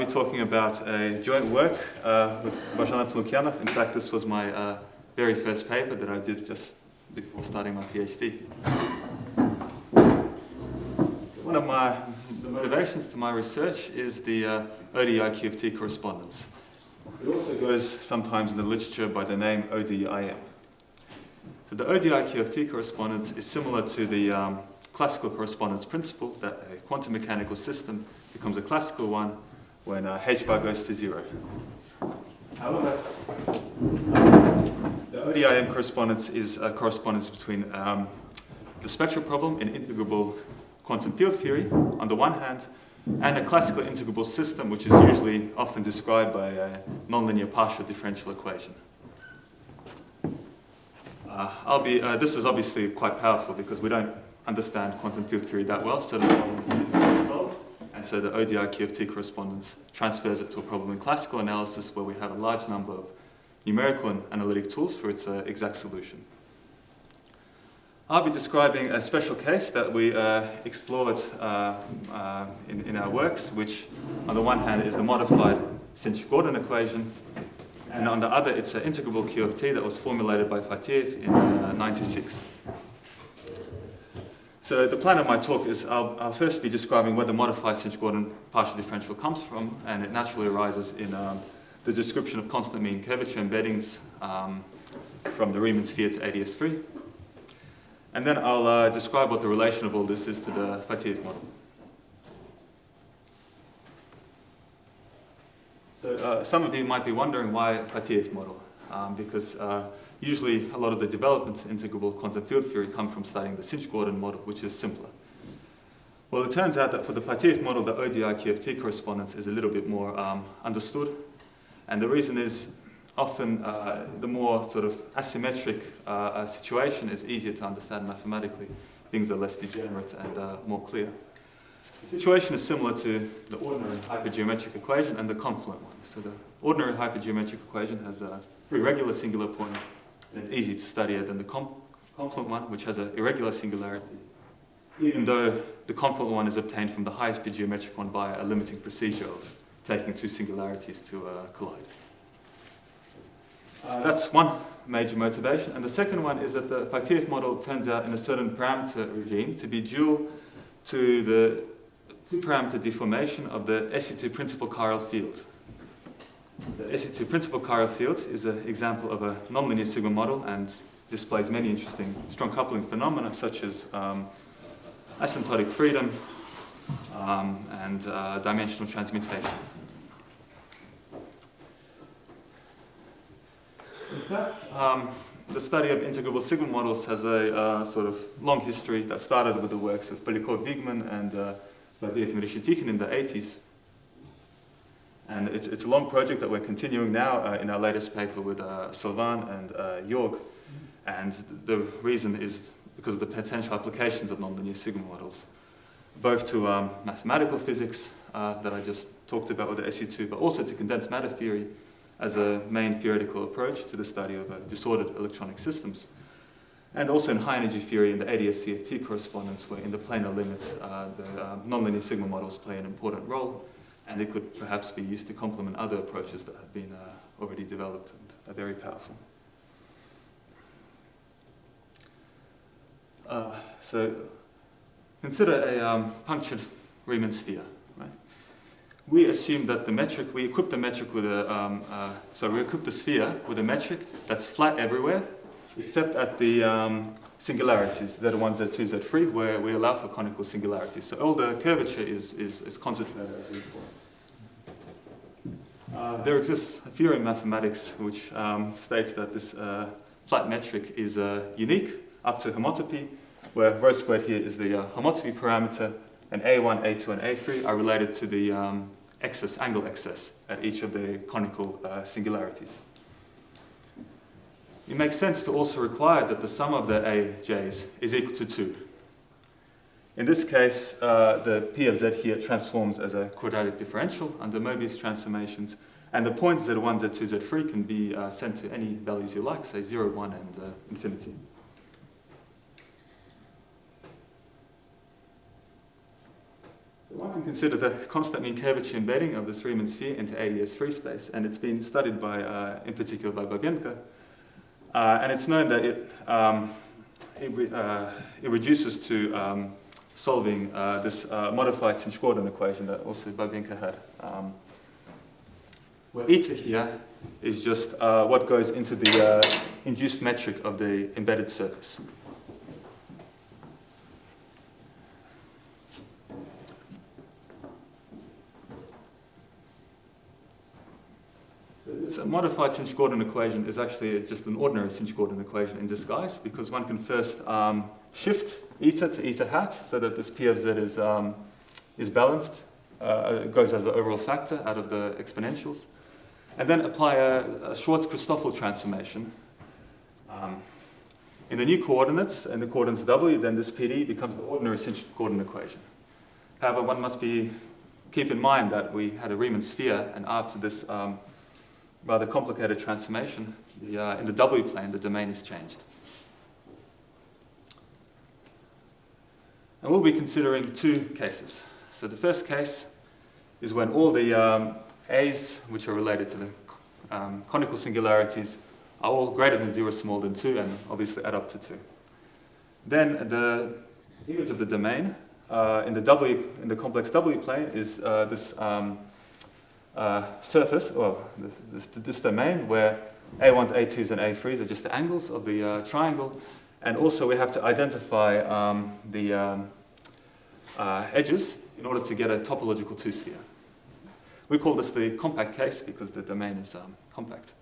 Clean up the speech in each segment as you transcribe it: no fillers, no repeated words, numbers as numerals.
talking about a joint work with Bozhana Tulukianov. In fact, this was my very first paper that I did just before starting my PhD. One of the motivations to my research is the OD-IQFT correspondence. It also goes sometimes in the literature by the name ODIM. So the OD-IQFT correspondence is similar to the classical correspondence principle that a quantum mechanical system becomes a classical one when h bar goes to 0. However, the ODIM correspondence is a correspondence between the spectral problem in integrable quantum field theory on the one hand, and a classical integrable system, which is usually often described by a nonlinear partial differential equation. This is obviously quite powerful because we don't understand quantum field theory that well, so the problem can be solved. And so the OD-IQFT correspondence transfers it to a problem in classical analysis where we have a large number of numerical and analytic tools for its exact solution. I'll be describing a special case that we explored in our works, which on the one hand is the modified Sinch-Gordon equation, and on the other it's an integrable QFT that was formulated by Fateev in '96. So the plan of my talk is I'll first be describing where the modified Sinch-Gordon partial differential comes from, and it naturally arises in the description of constant mean curvature embeddings from the Riemann sphere to ADS3. And then I'll describe what the relation of all this is to the Fateev model. So some of you might be wondering why Fateev model, because usually a lot of the developments in integrable quantum field theory come from studying the Sinch-Gordon model, which is simpler. Well, it turns out that for the Fateev model, the OD-IQFT correspondence is a little bit more understood. And the reason is often the more sort of asymmetric situation is easier to understand mathematically. Things are less degenerate and more clear. The situation is similar to the ordinary hypergeometric equation and the confluent one. So the ordinary hypergeometric equation has 3 regular singular points, and it's easy to study it than the confluent one, which has an irregular singularity, even though the confluent one is obtained from the highest geometric one by a limiting procedure of taking 2 singularities to collide. That's one major motivation. And the second one is that the Fateev model turns out in a certain parameter regime to be dual to the 2-parameter deformation of the SE2 principal chiral field. The SE2 principal chiral field is an example of a nonlinear sigma model and displays many interesting strong coupling phenomena such as asymptotic freedom and dimensional transmutation. In fact, the study of integrable sigma models has a sort of long history that started with the works of Polyakov-Wigman and Fateev and Rishitikhin in the 80s. And it's a long project that we're continuing now in our latest paper with Sylvain and Jorg. And the reason is because of the potential applications of nonlinear sigma models, both to mathematical physics that I just talked about with the SU2, but also to condensed matter theory as a main theoretical approach to the study of disordered electronic systems. And also in high energy theory in the ADS-CFT correspondence, where in the planar limits, the nonlinear sigma models play an important role, and it could perhaps be used to complement other approaches that have been already developed and are very powerful. So consider a punctured Riemann sphere. Right? We assume that the metric, we equip the metric with we equip the sphere with a metric that's flat everywhere, except at the singularities, Z1, Z2, Z3, where we allow for conical singularities. So all the curvature is concentrated at these points. There exists a theorem in mathematics which states that this flat metric is unique up to homotopy, where rho squared here is the homotopy parameter, and A1, A2, and A3 are related to the angle excess at each of the conical singularities. It makes sense to also require that the sum of the AJs is equal to 2. In this case, the P of Z here transforms as a quadratic differential under Mobius transformations, and the points Z1, Z2, Z3 can be sent to any values you like, say 0, 1, and infinity. One can consider the constant mean curvature embedding of this Riemann sphere into ADS free space, and it's been studied by, in particular by Babienko. And it's known that it reduces to solving this modified Sinch-Gordon equation that also Babienko had. Where eta here is just what goes into the induced metric of the embedded surface. So this modified Sinch-Gordon equation is actually just an ordinary Sinch-Gordon equation in disguise, because one can first shift eta to eta hat so that this P of z is balanced. It goes as an overall factor out of the exponentials. And then apply a Schwarz-Christoffel transformation. In the new coordinates, and the coordinates w, then this PD becomes the ordinary Sinch-Gordon equation. However, one must keep in mind that we had a Riemann sphere, and after this rather complicated transformation, in the W plane, the domain is changed. And we'll be considering two cases. So the first case is when all the A's, which are related to the conical singularities, are all greater than 0, smaller than 2, and obviously add up to 2. Then the image of the domain in the complex W plane is this surface, or this domain where A1s, A2s, and A3s are just the angles of the triangle. And also we have to identify the edges in order to get a topological two-sphere. We call this the compact case because the domain is compact.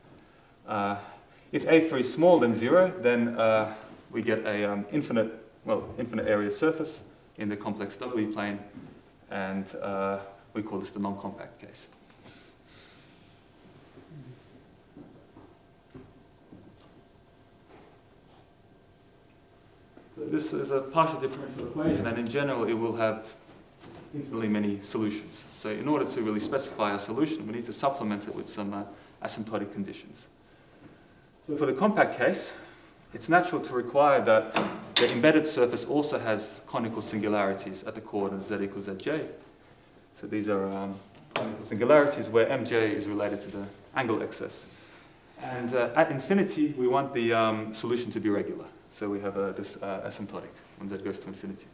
If A3 is smaller than 0, then we get a infinite area surface in the complex W plane, and we call this the non-compact case. So this is a partial differential equation, and in general it will have infinitely many solutions. So in order to really specify a solution, we need to supplement it with some asymptotic conditions. So for the compact case, it's natural to require that the embedded surface also has conical singularities at the coordinates z equals zj. So these are conical singularities where mj is related to the angle excess. And at infinity, we want the solution to be regular. So we have this asymptotic when z goes to infinity.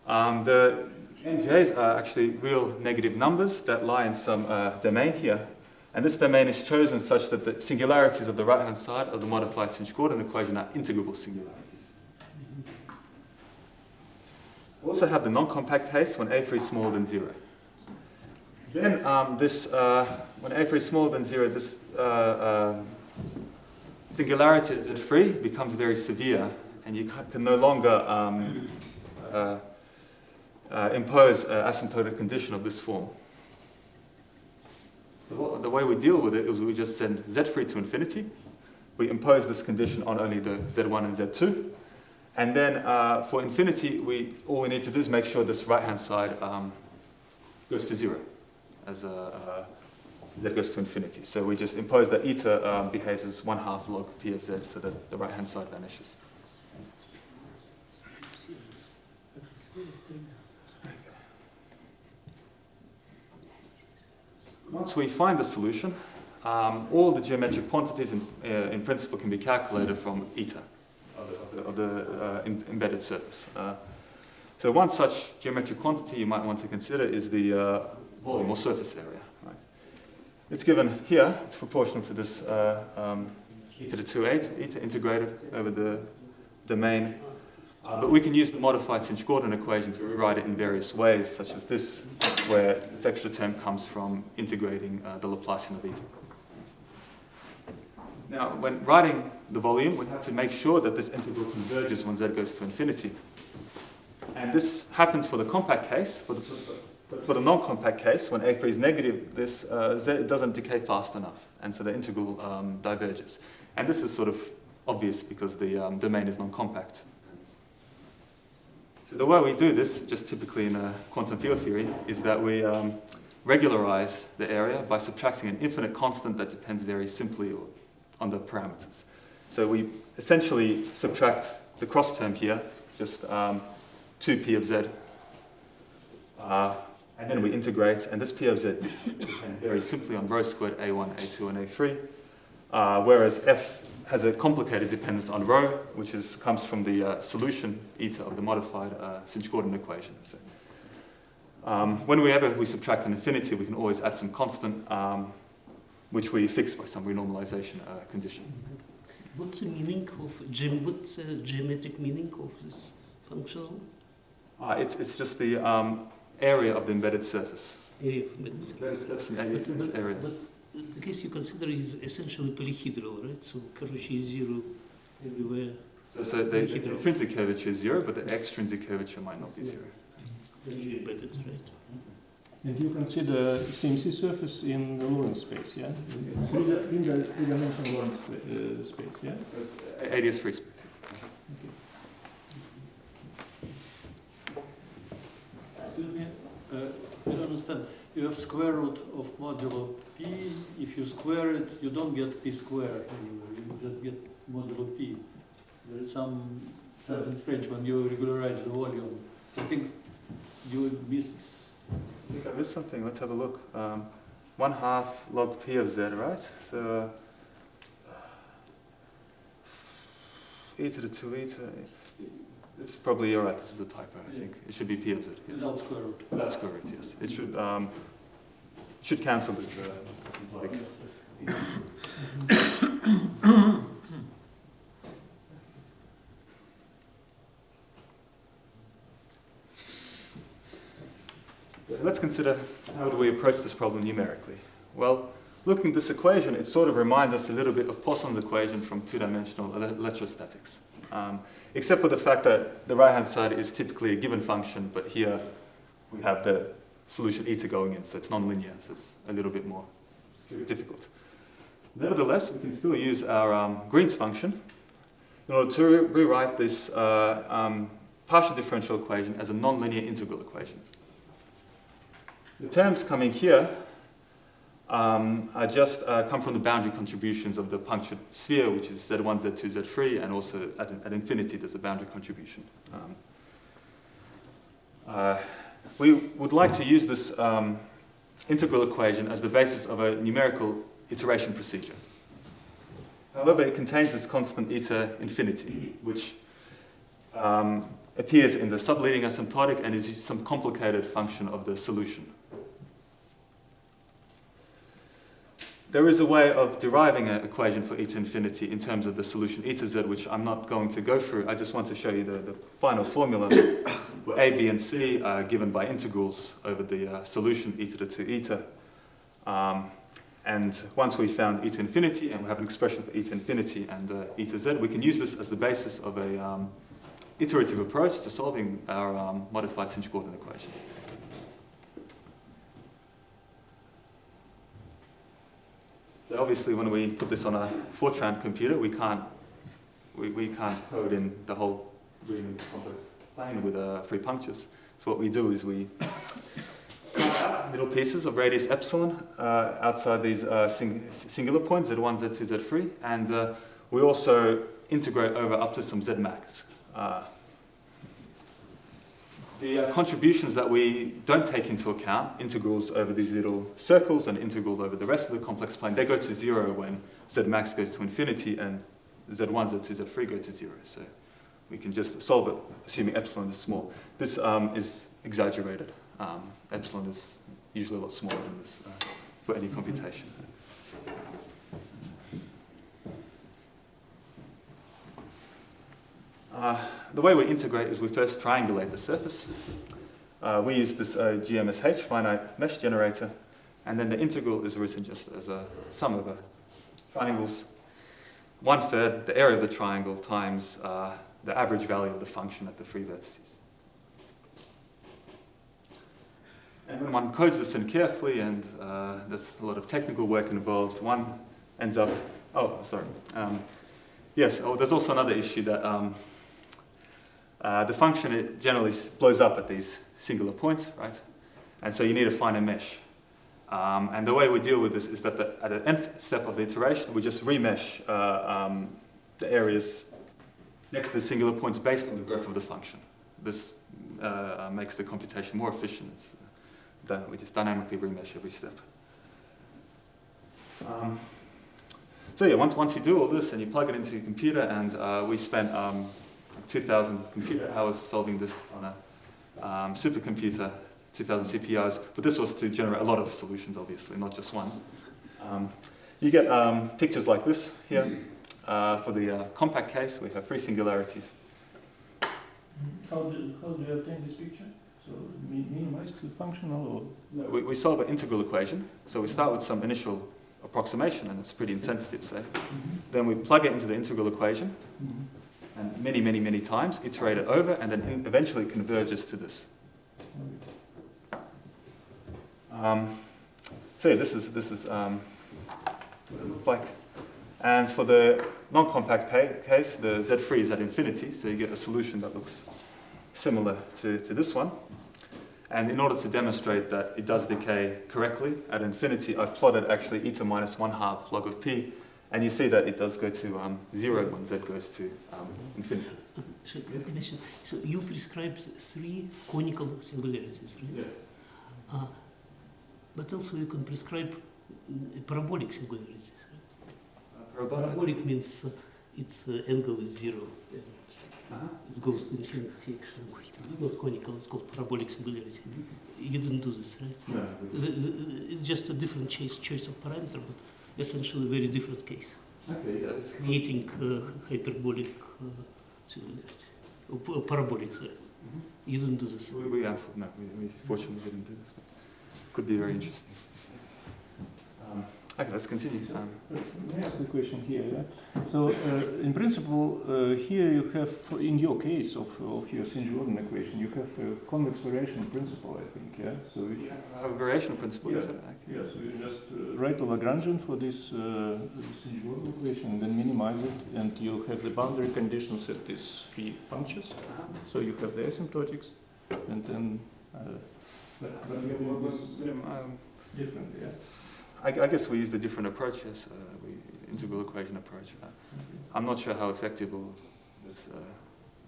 The mj's are actually real negative numbers that lie in some domain here. And this domain is chosen such that the singularities of the right-hand side of the modified Sinch-Gordon equation are integrable singularities. We also have the non-compact case when A3 is smaller than 0. Then when A3 is smaller than 0, this singularity Z3 becomes very severe, and you can no longer impose an asymptotic condition of this form. So the way we deal with it is we just send Z3 to infinity. We impose this condition on only the Z1 and Z2. And then for infinity, all we need to do is make sure this right-hand side goes to 0 as z goes to infinity. So we just impose that eta behaves as 1/2 log P of z so that the right-hand side vanishes. Once we find the solution, all the geometric quantities in principle can be calculated from eta of the embedded surface. So one such geometric quantity you might want to consider is the volume or surface area. Right? It's given here. It's proportional to this eta to 2/8, eta integrated over the domain. But we can use the modified Sinch-Gordon equation to rewrite it in various ways, such as this, where this extra term comes from integrating the Laplacian of eta. Now, when writing the volume, we have to make sure that this integral converges when z goes to infinity. And this happens for the compact case. For the non-compact case, when A3 is negative, this z doesn't decay fast enough, and so the integral diverges. And this is sort of obvious because the domain is non-compact. So the way we do this, just typically in quantum field theory, is that we regularize the area by subtracting an infinite constant that depends very simply on the parameters. So we essentially subtract the cross term here, just 2p of z, And then we integrate, and this P of Z depends very simply on rho squared A1, A2, and A3, whereas F has a complicated dependence on rho, which comes from the solution eta of the modified Sinch-Gordon equation. So, whenever we subtract an infinity, we can always add some constant, which we fix by some renormalization condition. What's the meaning of what's the geometric meaning of this functional? It's just the area of the embedded surface. Area of embedded surface. That's an area. But the case you consider is essentially polyhedral, right? So curvature is zero everywhere. So the intrinsic curvature is zero, but the extrinsic curvature might not be zero. Then you embed it, right? And you consider CMC surface in the Lorentz space, yeah? Three-dimensional Lorentz space, yeah? ADS free space. Excuse me, I don't understand. You have square root of modulo p. If you square it, you don't get p squared anywhere. You just get modulo p. There is something strange when you regularize the volume. I think you missed. I think I missed something. Let's have a look. 1/2 log p of z, right? So e to the 2 eta. This is probably, you're right, this is a typo, I think. It should be p of z. Yes. Without square root. Without square root, yes. It should cancel with asymptotic. So let's consider how do we approach this problem numerically. Well, looking at this equation, it sort of reminds us a little bit of Poisson's equation from two-dimensional electrostatics. Except for the fact that the right-hand side is typically a given function, but here we have the solution eta going in, so it's non-linear, so it's a little bit more difficult. Nevertheless, we can still use our Green's function in order to rewrite this partial differential equation as a non-linear integral equation. The terms coming here are just come from the boundary contributions of the punctured sphere, which is Z1, Z2, Z3, and also at infinity there's a boundary contribution. We would like to use this integral equation as the basis of a numerical iteration procedure. However, it contains this constant eta infinity, which appears in the subleading asymptotic and is some complicated function of the solution. There is a way of deriving an equation for eta infinity in terms of the solution eta z, which I'm not going to go through. I just want to show you the final formula where a, b, and c are given by integrals over the solution e to the 2 eta. And once we've found eta infinity and we have an expression for eta infinity and eta z, we can use this as the basis of a iterative approach to solving our modified Sinch-Gordon equation. So obviously, when we put this on a Fortran computer, we can't code in the whole really complex plane with 3 punctures. So what we do is we cut out little pieces of radius epsilon outside these singular points, Z1, Z2, Z3, and we also integrate over up to some Z max. The contributions that we don't take into account, integrals over these little circles and integral over the rest of the complex plane, they go to 0 when Z max goes to infinity and Z1, Z2, Z3 go to 0. So we can just solve it, assuming epsilon is small. This is exaggerated. Epsilon is usually a lot smaller than this for any computation. The way we integrate is we first triangulate the surface. We use this GMSH, finite mesh generator, and then the integral is written just as a sum of triangles. 1/3 the area of the triangle times the average value of the function at the 3 vertices. And when one codes this in carefully, and there's a lot of technical work involved, one ends up, there's also another issue that the function, it generally blows up at these singular points, right? And so you need to find a mesh. And the way we deal with this is that at the nth step of the iteration, we just remesh the areas next to the singular points based on the growth of the function. this makes the computation more efficient. We just dynamically remesh every step. So yeah, once you do all this and you plug it into your computer, and we spent 2,000 computer hours solving this on a supercomputer, 2,000 CPIs, but this was to generate a lot of solutions, obviously, not just one. You get pictures like this here. For the compact case, we have 3 singularities. How do you obtain this picture? So minimize the functional, or We solve an integral equation. So we start with some initial approximation, and it's pretty insensitive, say. Then we plug it into the integral equation, and many times, iterate it over, and then eventually converges to this. So yeah, this is what it looks like. And for the non-compact case, the Z3 is at infinity, so you get a solution that looks similar to this one. And in order to demonstrate that it does decay correctly at infinity, I've plotted actually eta minus 1/2 log of p, and you see that it does go to 0 when z goes to infinity. So you prescribe 3 conical singularities, right? Yes. But also you can prescribe parabolic singularities, right? Parabolic means its angle is 0. And it goes to infinity. It's not conical, it's called parabolic singularity. You didn't do this, right? No. It's just a different choice of parameter, but essentially a very different case. Okay, yeah. It's Creating hyperbolic singularity. Or parabolic, sorry. You didn't do this. We fortunately didn't do this, but could be very interesting. Okay, let's continue. Let me ask a question here. Yeah? So, in principle, here you have, in your case of your St-Jordan equation, you have a convex variation principle, I think. Yeah. So A variation principle. Yeah. Is it? Okay. yeah. So you just write a Lagrangian for this St-Jordan equation, and then minimize it, and you have the boundary conditions at these 3 functions. So you have the asymptotics, and then. But you was different. Yeah. I guess we used a different approach, yes, integral equation approach. I'm not sure how effective this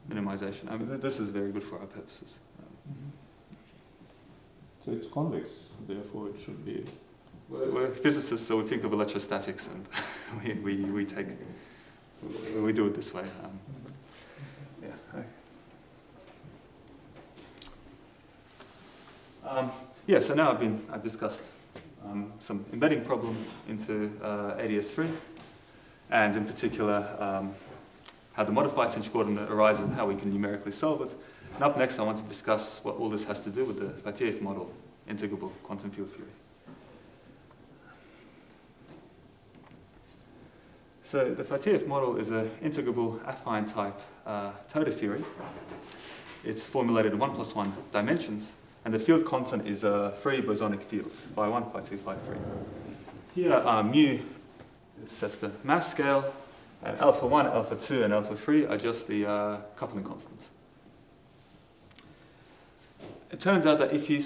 minimization. I mean, this is very good for our purposes. So it's convex, therefore it should be. We're physicists, so we think of electrostatics, and we do it this way. Yeah. So now I've discussed some embedding problem into ADS3, and in particular how the modified St-Jordan arises and how we can numerically solve it. And up next I want to discuss what all this has to do with the Fateev model, integrable quantum field theory. So the Fateev model is an integrable affine type Toda theory. It's formulated in 1 + 1 dimensions. And the field content is 3 bosonic fields, phi 1, phi 2, phi 3. Here, mu sets the mass scale, and alpha 1, alpha 2, and alpha 3 are just the coupling constants. It turns out that if you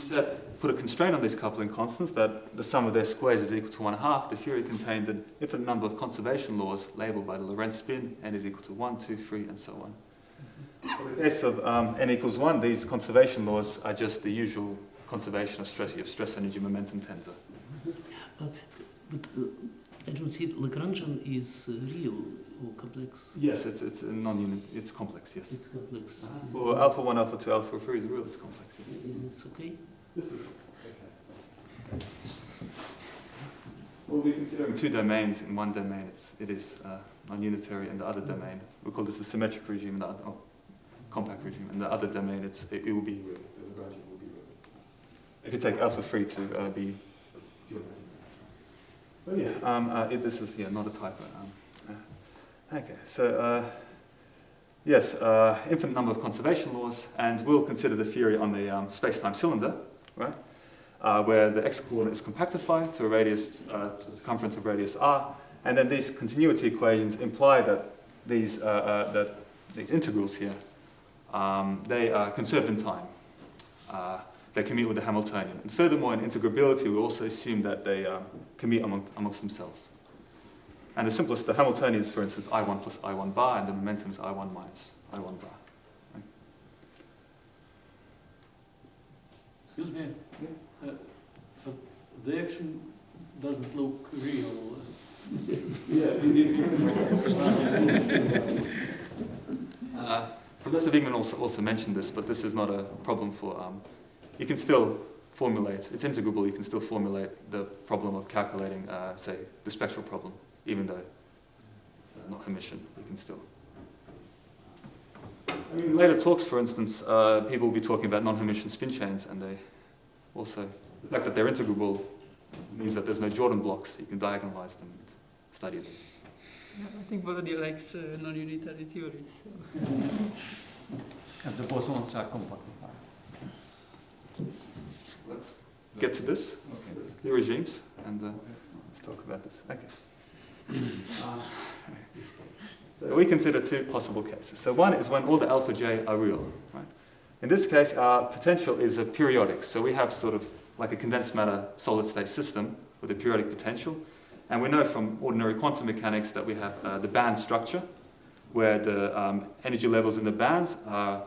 put a constraint on these coupling constants, that the sum of their squares is equal to 1/2, the theory contains an infinite number of conservation laws labeled by the Lorentz spin, n is equal to 1, 2, 3, and so on. In the case of n equals 1, these conservation laws are just the usual conservation of stress energy momentum tensor. But I don't see it. Lagrangian is real or complex? Yes, it's a non-unit, it's complex, yes. It's complex. For alpha 1, alpha 2, alpha 3 is real, it's complex, yes. Is it okay? This is okay. Well, we're considering 2 domains. In one domain, it is non-unitary, and the other domain, we call this the symmetric regime, and the other, compact regime. In the other domain, it will be real. The Lagrangian will be real. If you take alpha 3 to be geometric. But yeah, this is not a typo. Okay, so yes, infinite number of conservation laws, and we'll consider the theory on the space-time cylinder, right? Where the x-coordinate is compactified to a radius, to the circumference of radius r, and then these continuity equations imply that these integrals here, they are conserved in time. They commute with the Hamiltonian. And furthermore, in integrability, we also assume that they commute amongst themselves. And the simplest, the Hamiltonian is, for instance, I1 plus I1 bar, and the momentum is I1 minus I1 bar. Right? Excuse me. But the action doesn't look real. Professor Wigman also mentioned this, but this is not a problem for, you can still formulate, it's integrable, you can still formulate the problem of calculating, say, the spectral problem, even though it's not Hermitian, you can still. I mean, later talks, for instance, people will be talking about non-Hermitian spin chains, and they also, the fact that they're integrable means that there's no Jordan blocks, you can diagonalize them and study them. Yeah, I think Volodya likes non-unitary theories. So. And the bosons are compatible. Let's get to this, the regimes, and let's talk about this. Okay. So we consider two possible cases. So one is when all the alpha j are real. Right? In this case, our potential is a periodic. So we have sort of like a condensed matter solid state system with a periodic potential. And we know from ordinary quantum mechanics that we have the band structure, where the energy levels in the bands are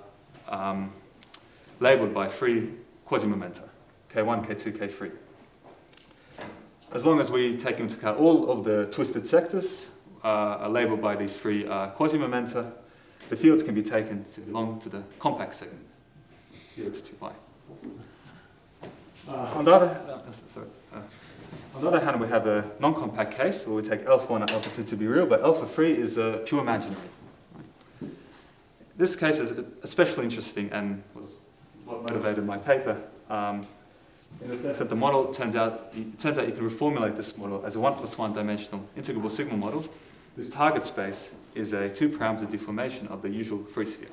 labeled by free quasi-momenta, K1, K2, K3. As long as we take into account all of the twisted sectors are labeled by these free quasi-momenta, the fields can be taken to belong to the compact segment, 0 to 2pi. On the other hand, we have a non-compact case where we take alpha 1 and alpha 2 to be real, but alpha 3 is pure imaginary. Right? This case is especially interesting and was what motivated my paper, in the sense that the model turns out you can reformulate this model as a 1+1 dimensional integrable sigma model whose target space is a 2-parameter deformation of the usual free sphere.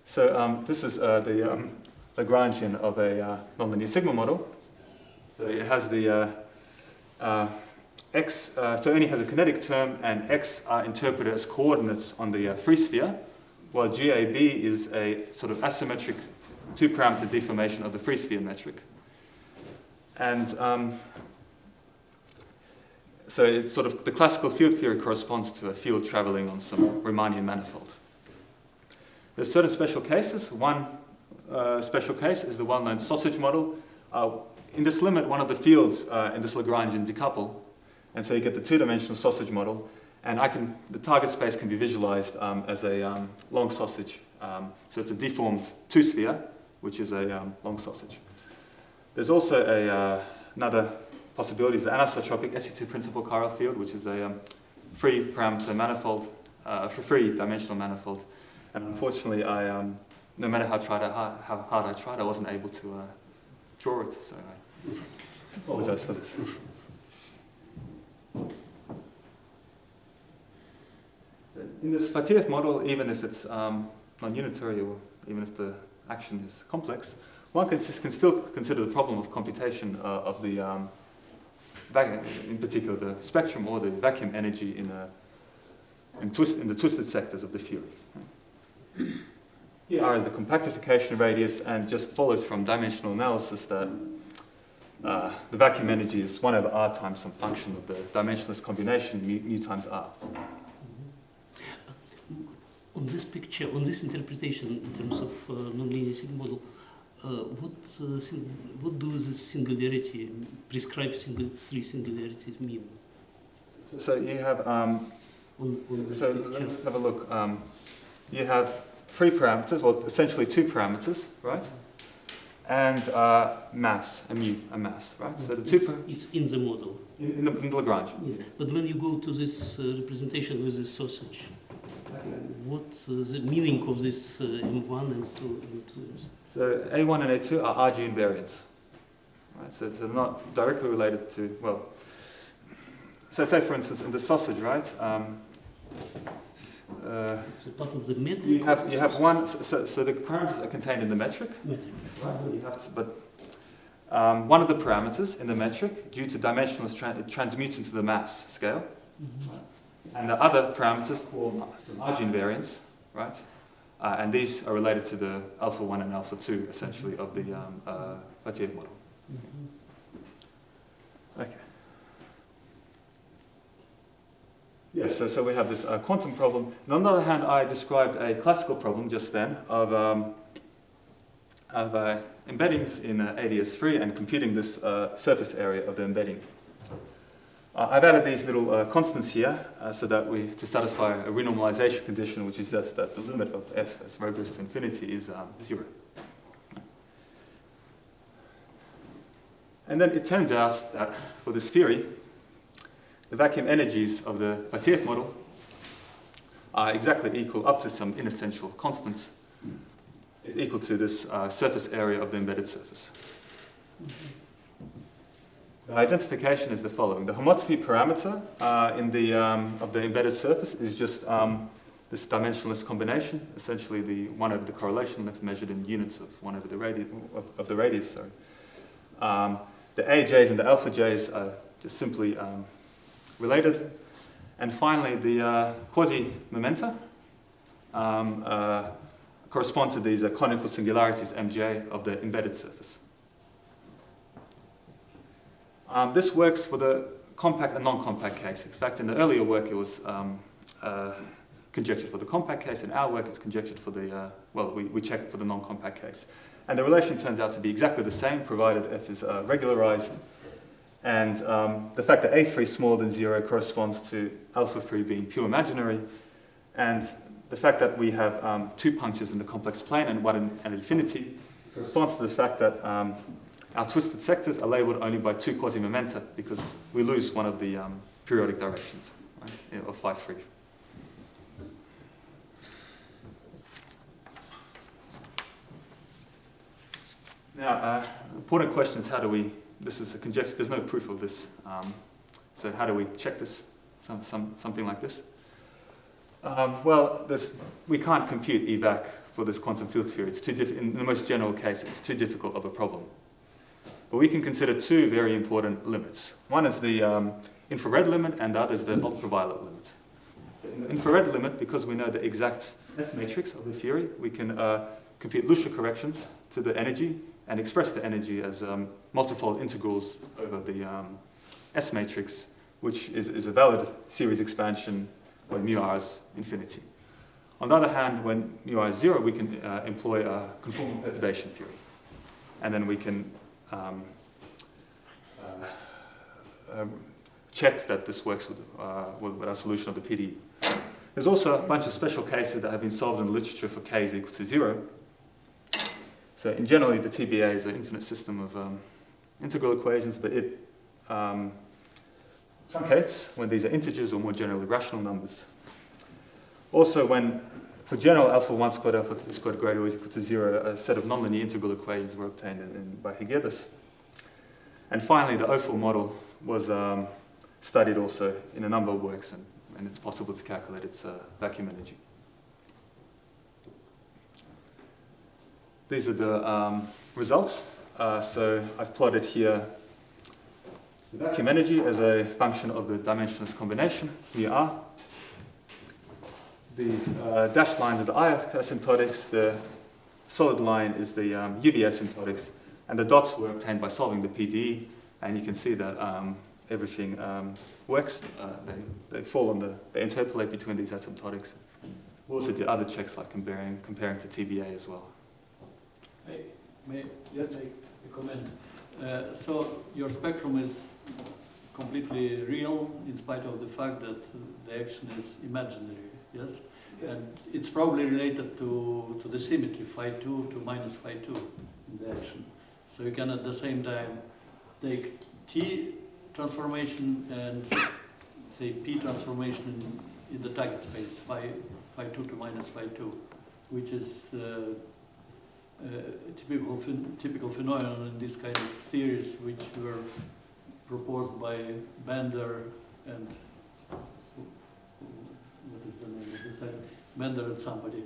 So this is the Lagrangian of a nonlinear sigma model. So it has the x, so only has a kinetic term, and x are interpreted as coordinates on the free sphere, while GAB is a sort of asymmetric 2-parameter deformation of the free sphere metric. And so it's sort of the classical field theory corresponds to a field traveling on some Riemannian manifold. There's certain special cases. One special case is the well-known sausage model. In this limit, one of the fields in this Lagrangian decouple, and so you get the 2-dimensional sausage model, and the target space can be visualized as a long sausage. So it's a deformed 2-sphere, which is a long sausage. There's also another possibility, is the anisotropic SE2 principal chiral field, which is a free parameter manifold, free dimensional manifold. And unfortunately, no matter how hard I tried, I wasn't able to draw it, so I apologize for this. In this Fateev model, even if it's non-unitary or even if the action is complex, one can still consider the problem of computation of the in particular the spectrum or the vacuum energy in the twisted sectors of the field. Here R is the compactification radius, and just follows from dimensional analysis that the vacuum energy is 1 over R times some function of the dimensionless combination mu times R. On this picture, on this interpretation in terms of nonlinear sigma model, what do the singularity, prescribed three singularities mean? So you have, so let's have a look. You have 3 parameters, well, essentially 2 parameters, right? And mass, a mass, right? So the 2 it's in the model. In the Lagrange. Yes. But when you go to this representation with the sausage, what's the meaning of this M1 and 2? So A1 and A2 are RG invariants, right? So they're not directly related to, well, so say for instance in the sausage, right? It's a part of the metric. You have one, so the parameters are contained in the metric, right? You have to, but one of the parameters in the metric, due to dimensionless, it transmutes into the mass scale, right? And the other parameters form some RG invariants, right? And these are related to the alpha 1 and alpha 2, essentially, of the Fateev model. Okay. Yeah, so we have this quantum problem. And on the other hand, I described a classical problem just then of of embeddings in ADS3 and computing this surface area of the embedding. I've added these little constants here so that to satisfy a renormalization condition, which is just that the limit of f as rho goes to infinity is 0. And then it turns out that for this theory, the vacuum energies of the Fateev model are exactly equal up to some inessential constants is equal to this surface area of the embedded surface. The identification is the following. The homotopy parameter of the embedded surface is just this dimensionless combination, essentially the 1 over the correlation length measured in units of 1 over the radius. Sorry. The AJs and the alpha Js are just simply related. And finally, the quasi-momenta correspond to these conical singularities Mj of the embedded surface. This works for the compact and non-compact case. In fact, in the earlier work, it was conjectured for the compact case. In our work, it's conjectured for the, we check it for the non-compact case. And the relation turns out to be exactly the same, provided f is regularized. And the fact that A3 is smaller than 0 corresponds to alpha 3 being pure imaginary. And the fact that we have 2 punctures in the complex plane and 1 at infinity corresponds to the fact that our twisted sectors are labeled only by 2 quasi-momenta because we lose one of the periodic directions, right, of phi 3. Now, important question is how do we, this is a conjecture, there's no proof of this, so how do we check this, something like this? We can't compute evac for this quantum field theory. It's too in the most general case, it's too difficult of a problem. But we can consider 2 very important limits. One is the infrared limit, and the other is the ultraviolet limit. So in the infrared limit, because we know the exact S matrix of the theory, we can compute Lucia corrections to the energy and express the energy as multifold integrals over the S matrix, which is a valid series expansion when mu r is infinity. On the other hand, when mu r is 0, we can employ a conformal perturbation theory. And then we can check that this works with our solution of the PDE. There's also a bunch of special cases that have been solved in the literature for k is equal to 0. So in generally, the TBA is an infinite system of integral equations, but it truncates when these are integers or more generally rational numbers. Also, for general alpha 1 squared alpha 2 squared greater or equal to 0, a set of nonlinear integral equations were obtained by Higueras. And finally, the O4 model was studied also in a number of works, and it's possible to calculate its vacuum energy. These are the results. So I've plotted here the vacuum energy as a function of the dimensionless combination, mu r. These dashed lines are the IF asymptotics, the solid line is the UV asymptotics, and the dots were obtained by solving the PDE, and you can see that everything works. They fall on they interpolate between these asymptotics. We also did other checks like comparing to TBA as well. May yes, make a comment? So your spectrum is completely real in spite of the fact that the action is imaginary, yes? Okay. And it's probably related to the symmetry, phi 2 to minus phi 2 in the action. So you can at the same time take T transformation and say P transformation in the target space, phi 2 to minus phi 2, which is typical phenomenon in this kind of theories, which were proposed by Bender and what is the name of the second? Bender and somebody.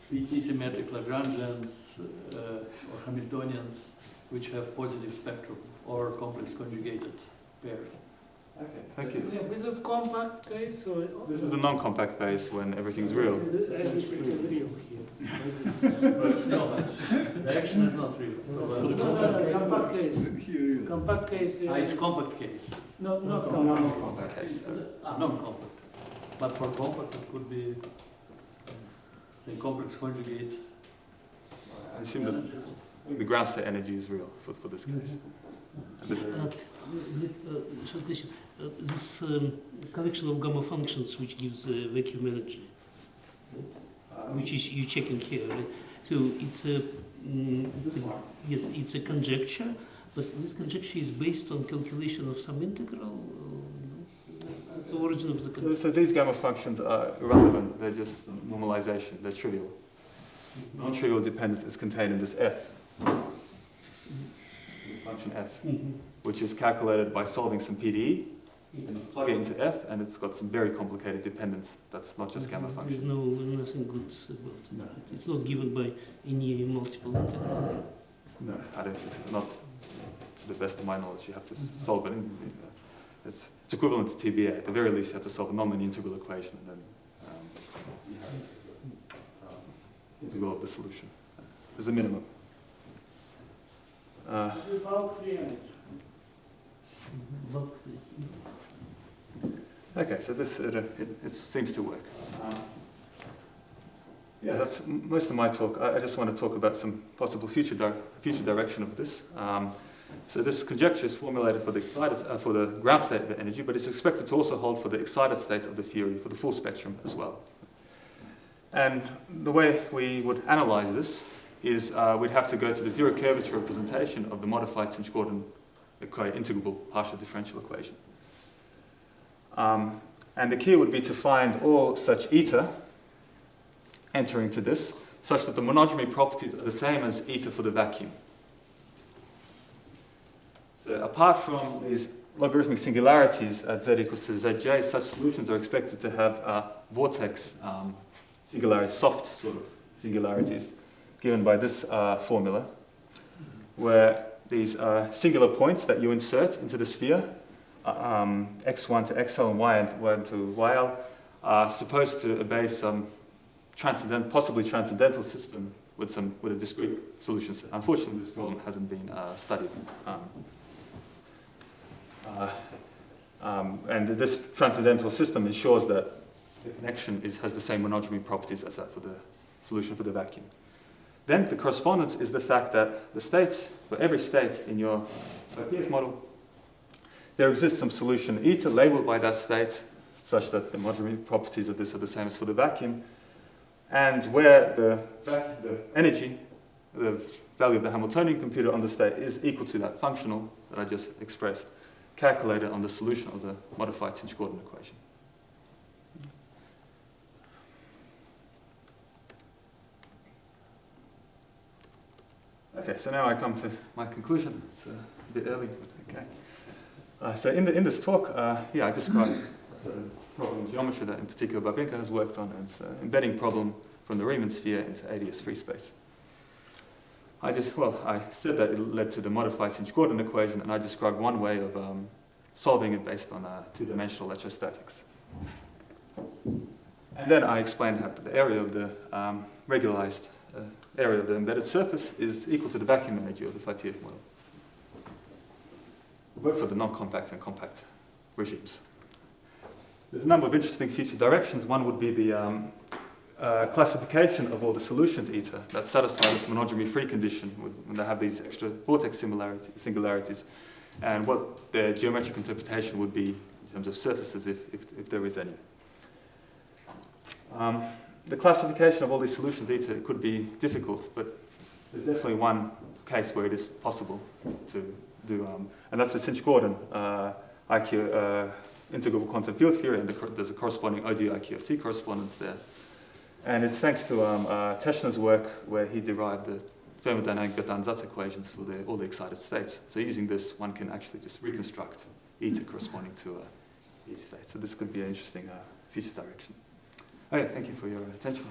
PT symmetric Lagrangians or Hamiltonians, which have positive spectrum or complex conjugated pairs. Okay, thank you. Is it compact case or? This is the non-compact phase when everything's real. Everything is real here. No, the action is not real. No, compact case. Compact case. It's compact case. No, not Non-compact case. Non-compact. But for compact, it could be, say, complex conjugate. I assume that the ground state energy is real for this case. Short question. This collection of gamma functions which gives vacuum energy, which is you checking here, right? So it's a yes, it's a conjecture, but this conjecture is based on calculation of some integral. The origin of the conjecture. So these gamma functions are irrelevant. They're just normalization. They're trivial. Non-trivial dependence is contained in this f. This function f, which is calculated by solving some PDE. And you plug it into f, and it's got some very complicated dependence. That's not just gamma functions. There's nothing good about it. No. Right? It's not given by any multiple integral. No, I don't think so. Not to the best of my knowledge. You have to solve it. It's equivalent to TBA. At the very least, you have to solve a non-linear integral equation, and then you have integral of the solution. There's a minimum. Okay, so this it seems to work. Yeah, that's most of my talk. I just want to talk about some possible future direction of this. So this conjecture is formulated for the for the ground state of energy, but it's expected to also hold for the excited state of the theory for the full spectrum as well. And the way we would analyze this is we'd have to go to the zero curvature representation of the modified Sinch-Gordon integrable partial differential equation. And the key would be to find all such eta entering to this, such that the monogamy properties are the same as eta for the vacuum. So apart from these logarithmic singularities at z equals to zj, such solutions are expected to have vortex singularities, soft sort of singularities, given by this formula, where these singular points that you insert into the sphere, x1 to xl and y1 to yl, are supposed to obey some possibly transcendental system with a discrete solution set. Unfortunately, this problem hasn't been studied. And this transcendental system ensures that the connection has the same monogamy properties as that for the solution for the vacuum. Then the correspondence is the fact that the states, for every state in your Fateev model, there exists some solution eta labeled by that state, such that the monogamy properties of this are the same as for the vacuum, and where the energy, the value of the Hamiltonian computer on the state is equal to that functional that I just expressed, calculated on the solution of the modified Sinch-Gordon equation. Okay, so now I come to my conclusion. It's a bit early, but okay. So in this talk, I described a problem in geometry that in particular Babinka has worked on, and it's an embedding problem from the Riemann sphere into ADS free space. I said that it led to the modified Sinch-Gordon equation, and I described one way of solving it based on two-dimensional electrostatics. And then I explained how the area of the regularized area of the embedded surface is equal to the vacuum energy of the Fateev model, both for the non-compact and compact regimes. There's a number of interesting future directions. One would be the classification of all the solutions eta that satisfy this monogamy-free condition when they have these extra vortex singularities, and what their geometric interpretation would be in terms of surfaces if there is any. The classification of all these solutions eta could be difficult, but there's definitely one case where it is possible to do, and that's the Sinch-Gordon integrable quantum field theory, and there's a corresponding OD IQFT correspondence there. And it's thanks to Teschner's work where he derived the thermodynamic Bertin-Zatz equations for all the excited states. So using this, one can actually just reconstruct eta corresponding to each state. So this could be an interesting future direction. Okay, thank you for your attention.